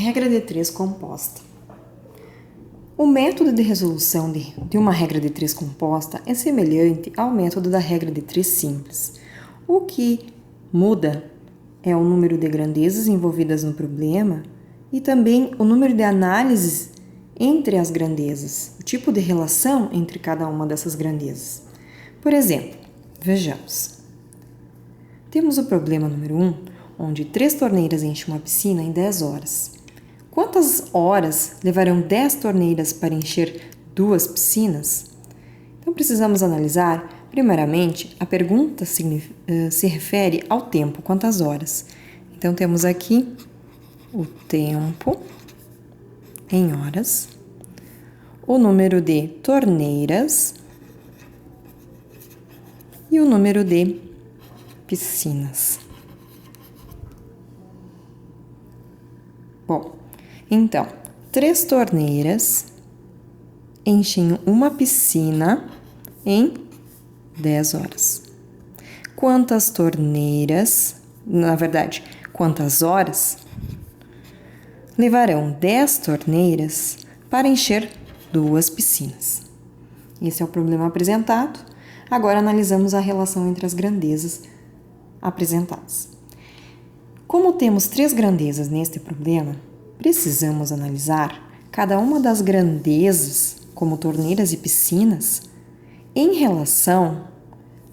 Regra de 3 composta. O método de resolução de uma regra de 3 composta é semelhante ao método da regra de 3 simples. O que muda é o número de grandezas envolvidas no problema e também o número de análises entre as grandezas, o tipo de relação entre cada uma dessas grandezas. Por exemplo, vejamos. Temos o problema número 1, onde 3 torneiras enchem uma piscina em 10 horas. Quantas horas levarão 10 torneiras para encher 2 piscinas? Então, precisamos analisar, primeiramente, a pergunta se refere ao tempo, quantas horas. Então, temos aqui o tempo em horas, o número de torneiras e o número de piscinas. Bom, então, 3 torneiras enchem uma piscina em 10 horas. Quantas horas levarão 10 torneiras para encher 2 piscinas? Esse é o problema apresentado. Agora analisamos a relação entre as grandezas apresentadas. Como temos 3 grandezas neste problema, precisamos analisar cada uma das grandezas, como torneiras e piscinas, em relação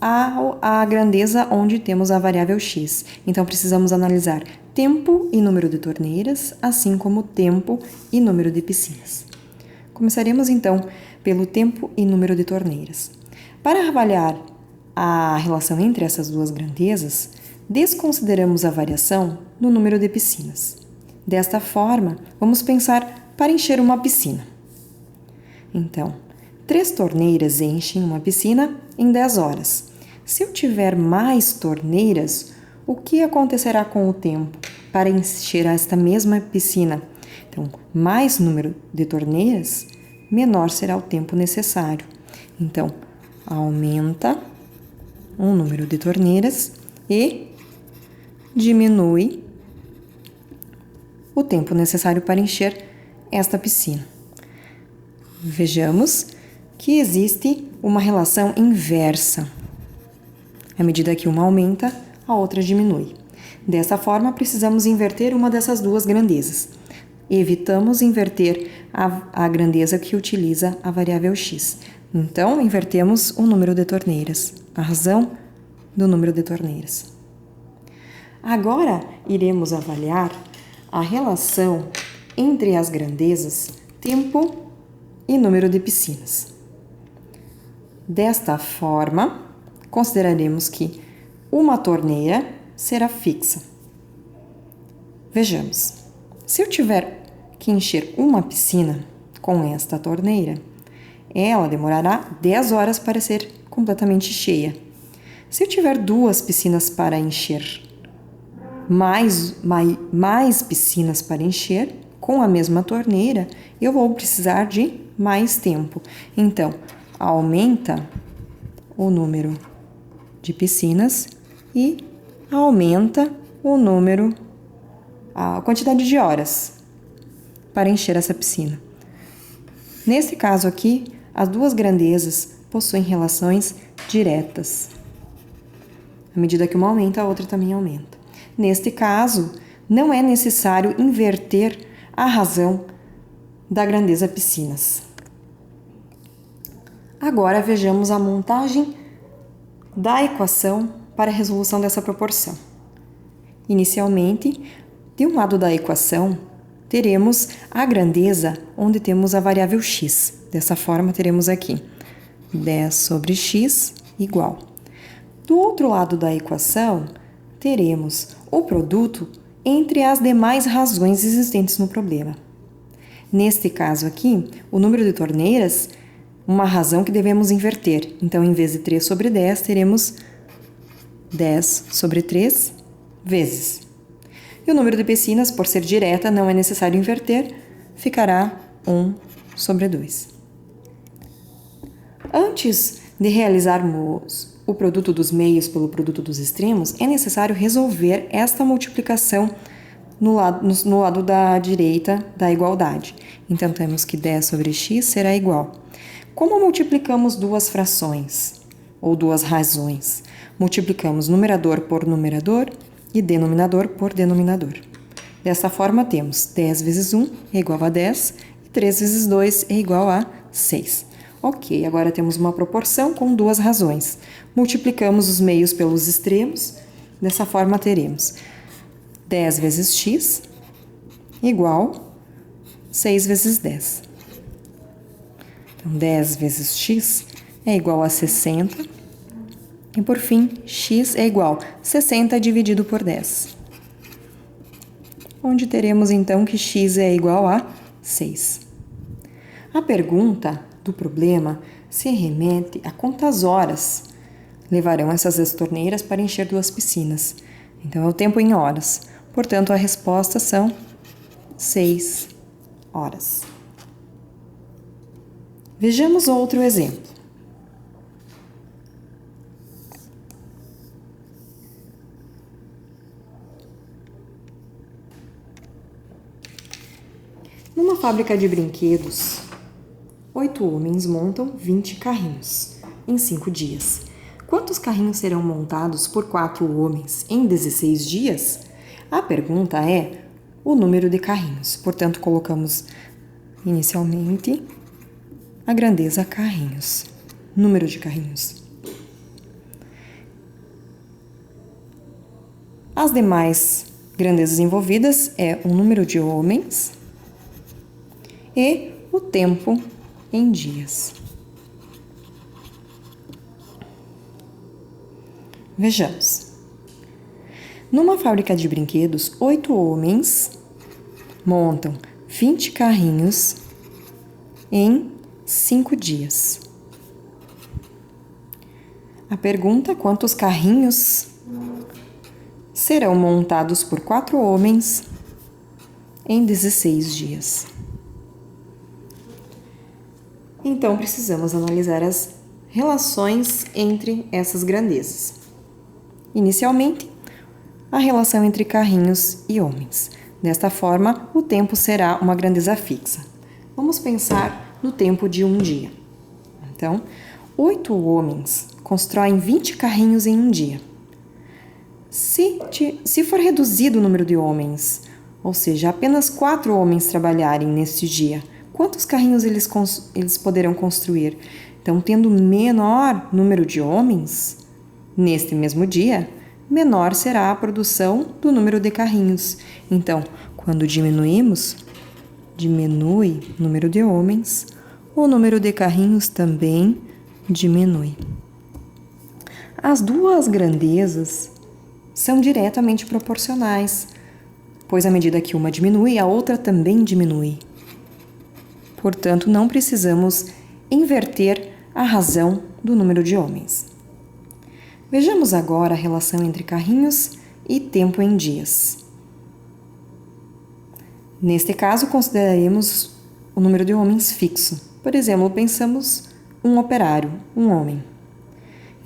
à grandeza onde temos a variável x. Então, precisamos analisar tempo e número de torneiras, assim como tempo e número de piscinas. Começaremos, então, pelo tempo e número de torneiras. Para avaliar a relação entre essas duas grandezas, desconsideramos a variação no número de piscinas. Desta forma, vamos pensar para encher uma piscina. Então, 3 torneiras enchem uma piscina em 10 horas. Se eu tiver mais torneiras, o que acontecerá com o tempo para encher esta mesma piscina? Então, mais número de torneiras, menor será o tempo necessário. Então, aumenta o número de torneiras e diminui o tempo necessário para encher esta piscina. Vejamos que existe uma relação inversa. À medida que uma aumenta, a outra diminui. Dessa forma, precisamos inverter uma dessas duas grandezas. Evitamos inverter a grandeza que utiliza a variável x. Então, invertemos o número de torneiras, a razão do número de torneiras. Agora, iremos avaliar a relação entre as grandezas tempo e número de piscinas. Desta forma, consideraremos que uma torneira será fixa. Vejamos, se eu tiver que encher uma piscina com esta torneira, ela demorará 10 horas para ser completamente cheia. Se eu tiver 2 piscinas para encher, mais piscinas para encher, com a mesma torneira, eu vou precisar de mais tempo. Então, aumenta o número de piscinas e aumenta a quantidade de horas para encher essa piscina. Nesse caso aqui, as duas grandezas possuem relações diretas. À medida que uma aumenta, a outra também aumenta. Neste caso, não é necessário inverter a razão da grandeza piscinas. Agora vejamos a montagem da equação para a resolução dessa proporção. Inicialmente, de um lado da equação, teremos a grandeza onde temos a variável x. Dessa forma, teremos aqui 10 sobre x igual. Do outro lado da equação, teremos o produto entre as demais razões existentes no problema. Neste caso aqui, o número de torneiras, uma razão que devemos inverter. Então, em vez de 3 sobre 10, teremos 10 sobre 3 vezes. E o número de piscinas, por ser direta, não é necessário inverter, ficará 1 sobre 2. Antes de realizarmos o produto dos meios pelo produto dos extremos, é necessário resolver esta multiplicação no lado da direita da igualdade. Então, temos que 10 sobre x será igual. Como multiplicamos duas frações ou duas razões? Multiplicamos numerador por numerador e denominador por denominador. Dessa forma, temos 10 vezes 1 é igual a 10 e 3 vezes 2 é igual a 6. Ok, agora temos uma proporção com duas razões. Multiplicamos os meios pelos extremos. Dessa forma, teremos 10 vezes x igual 6 vezes 10. Então, 10 vezes x é igual a 60. E, por fim, x é igual a 60 dividido por 10. Onde teremos, então, que x é igual a 6. A pergunta do problema se remete a quantas horas levarão essas torneiras para encher duas piscinas. Então, é o tempo em horas. Portanto, a resposta são 6 horas. Vejamos outro exemplo. Numa fábrica de brinquedos, 8 homens montam 20 carrinhos em 5 dias. Quantos carrinhos serão montados por 4 homens em 16 dias? A pergunta é o número de carrinhos. Portanto, colocamos inicialmente a grandeza carrinhos, número de carrinhos. As demais grandezas envolvidas é o número de homens e o tempo em dias. Vejamos. Numa fábrica de brinquedos, 8 homens montam 20 carrinhos em 5 dias. A pergunta é quantos carrinhos serão montados por 4 homens em 16 dias. Então, precisamos analisar as relações entre essas grandezas. Inicialmente, a relação entre carrinhos e homens. Desta forma, o tempo será uma grandeza fixa. Vamos pensar no tempo de um dia. Então, 8 homens constroem 20 carrinhos em um dia. Se for reduzido o número de homens, ou seja, apenas 4 homens trabalharem neste dia, quantos carrinhos eles poderão construir? Então, tendo menor número de homens neste mesmo dia, menor será a produção do número de carrinhos. Então, quando diminuímos, diminui o número de homens, o número de carrinhos também diminui. As duas grandezas são diretamente proporcionais, pois à medida que uma diminui, a outra também diminui. Portanto, não precisamos inverter a razão do número de homens. Vejamos agora a relação entre carrinhos e tempo em dias. Neste caso, consideraremos o número de homens fixo. Por exemplo, pensamos um operário, um homem.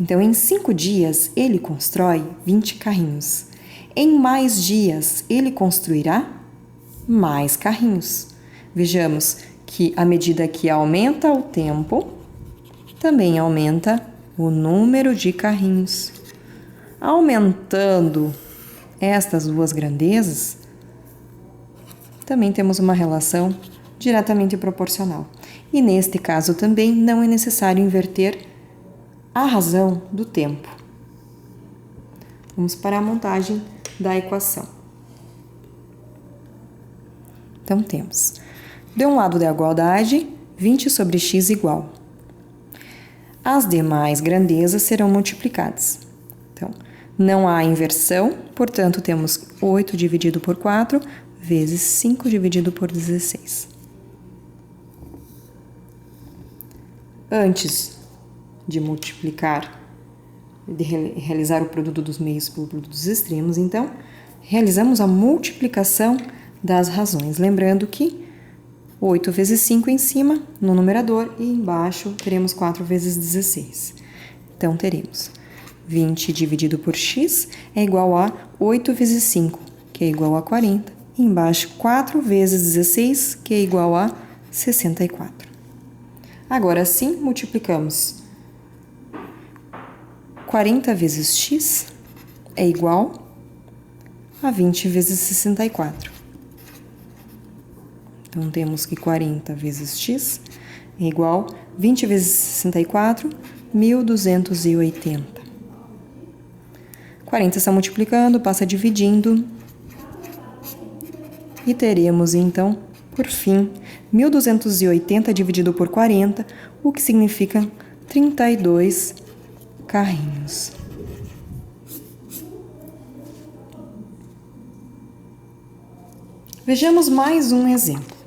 Então, em 5 dias, ele constrói 20 carrinhos. Em mais dias, ele construirá mais carrinhos. Vejamos que, à medida que aumenta o tempo, também aumenta o número de carrinhos. Aumentando estas duas grandezas, também temos uma relação diretamente proporcional. E neste caso também não é necessário inverter a razão do tempo. Vamos para a montagem da equação. Então, temos, de um lado da igualdade, 20 sobre x igual. As demais grandezas serão multiplicadas. Então, não há inversão, portanto, temos 8 dividido por 4 vezes 5 dividido por 16. Antes de multiplicar, de realizar o produto dos meios pelo produto dos extremos, então, realizamos a multiplicação das razões. Lembrando que 8 vezes 5 em cima, no numerador, e embaixo teremos 4 vezes 16. Então, teremos 20 dividido por x é igual a 8 vezes 5, que é igual a 40, Embaixo, 4 vezes 16, que é igual a 64. Agora sim, multiplicamos 40 vezes x é igual a 20 vezes 64. Então, temos que 40 vezes x é igual a 20 vezes 64, 1.280. 40 está multiplicando, passa dividindo. E teremos, então, por fim, 1.280 dividido por 40, o que significa 32 carrinhos. Vejamos mais um exemplo.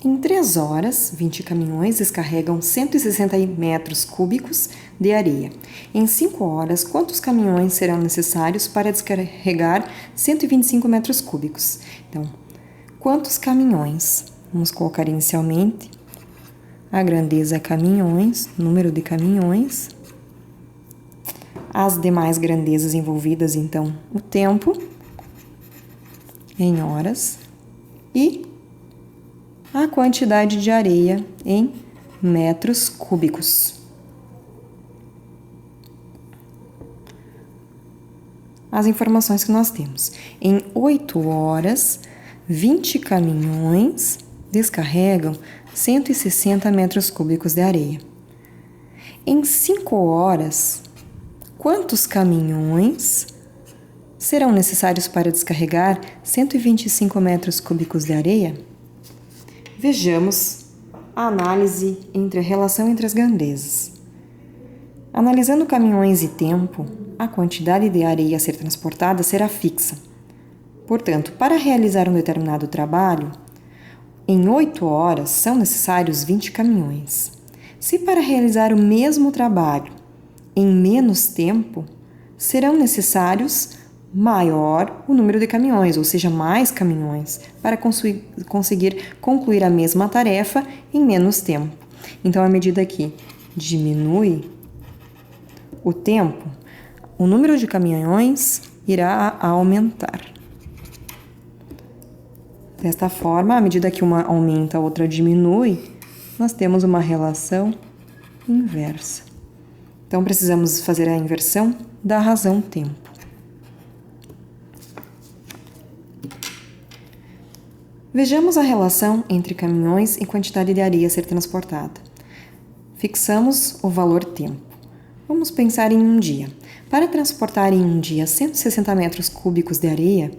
Em 3 horas, 20 caminhões descarregam 160 metros cúbicos de areia. Em 5 horas, quantos caminhões serão necessários para descarregar 125 metros cúbicos? Então, quantos caminhões? Vamos colocar inicialmente a grandeza caminhões, número de caminhões. As demais grandezas envolvidas, então, o tempo em horas e a quantidade de areia em metros cúbicos. As informações que nós temos. Em 8 horas, 20 caminhões descarregam 160 metros cúbicos de areia. Em 5 horas, quantos caminhões serão necessários para descarregar 125 metros cúbicos de areia? Vejamos a análise entre a relação entre as grandezas. Analisando caminhões e tempo, a quantidade de areia a ser transportada será fixa. Portanto, para realizar um determinado trabalho, em 8 horas são necessários 20 caminhões. Se para realizar o mesmo trabalho em menos tempo, serão necessários maior o número de caminhões, ou seja, mais caminhões, para conseguir concluir a mesma tarefa em menos tempo. Então, à medida que diminui o tempo, o número de caminhões irá aumentar. Desta forma, à medida que uma aumenta, a outra diminui, nós temos uma relação inversa. Então, precisamos fazer a inversão da razão tempo. Vejamos a relação entre caminhões e quantidade de areia a ser transportada. Fixamos o valor tempo. Vamos pensar em um dia. Para transportar em um dia 160 metros cúbicos de areia,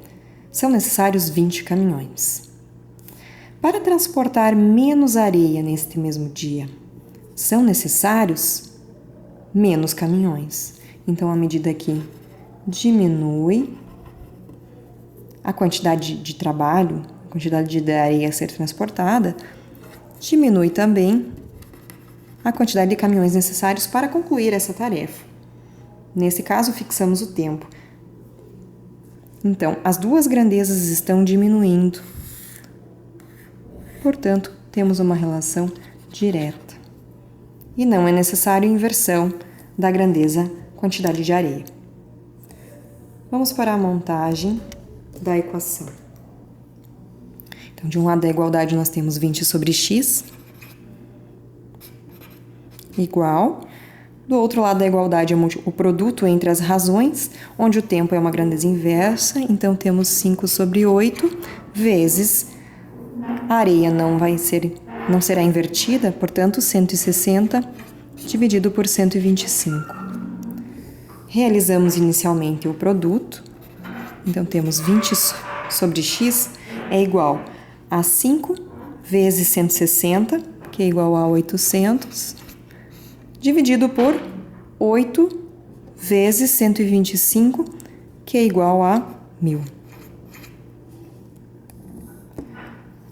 são necessários 20 caminhões. Para transportar menos areia neste mesmo dia, são necessários menos caminhões. Então, à medida que diminui a quantidade de trabalho, a quantidade de areia a ser transportada, diminui também a quantidade de caminhões necessários para concluir essa tarefa. Nesse caso, fixamos o tempo. Então, as duas grandezas estão diminuindo. Portanto, temos uma relação direta. E não é necessário inversão da grandeza quantidade de areia. Vamos para a montagem da equação. Então, de um lado da igualdade, nós temos 20 sobre x igual. Do outro lado da igualdade, o produto entre as razões, onde o tempo é uma grandeza inversa. Então, temos 5 sobre 8 vezes a areia não será invertida, portanto, 160 dividido por 125. Realizamos inicialmente o produto. Então, temos 20 sobre x é igual a 5 vezes 160, que é igual a 800, dividido por 8 vezes 125, que é igual a 1.000.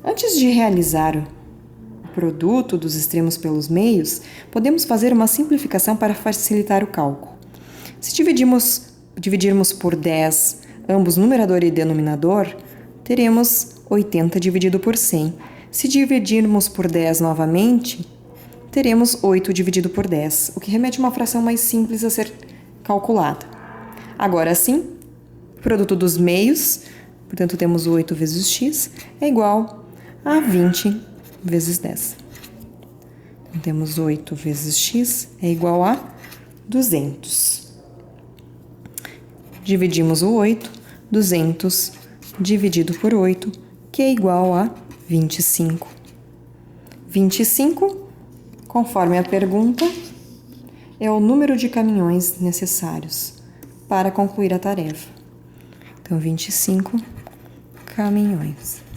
Antes de realizar o produto dos extremos pelos meios, podemos fazer uma simplificação para facilitar o cálculo. Se dividirmos por 10 ambos numerador e denominador, teremos 80 dividido por 100. Se dividirmos por 10 novamente, teremos 8 dividido por 10, o que remete a uma fração mais simples a ser calculada. Agora sim, produto dos meios, portanto temos 8 vezes x, é igual a 20 vezes 10. Então, temos 8 vezes x é igual a 200. Dividimos o 8, 200 dividido por 8, que é igual a 25. 25, conforme a pergunta, é o número de caminhões necessários para concluir a tarefa. Então, 25 caminhões.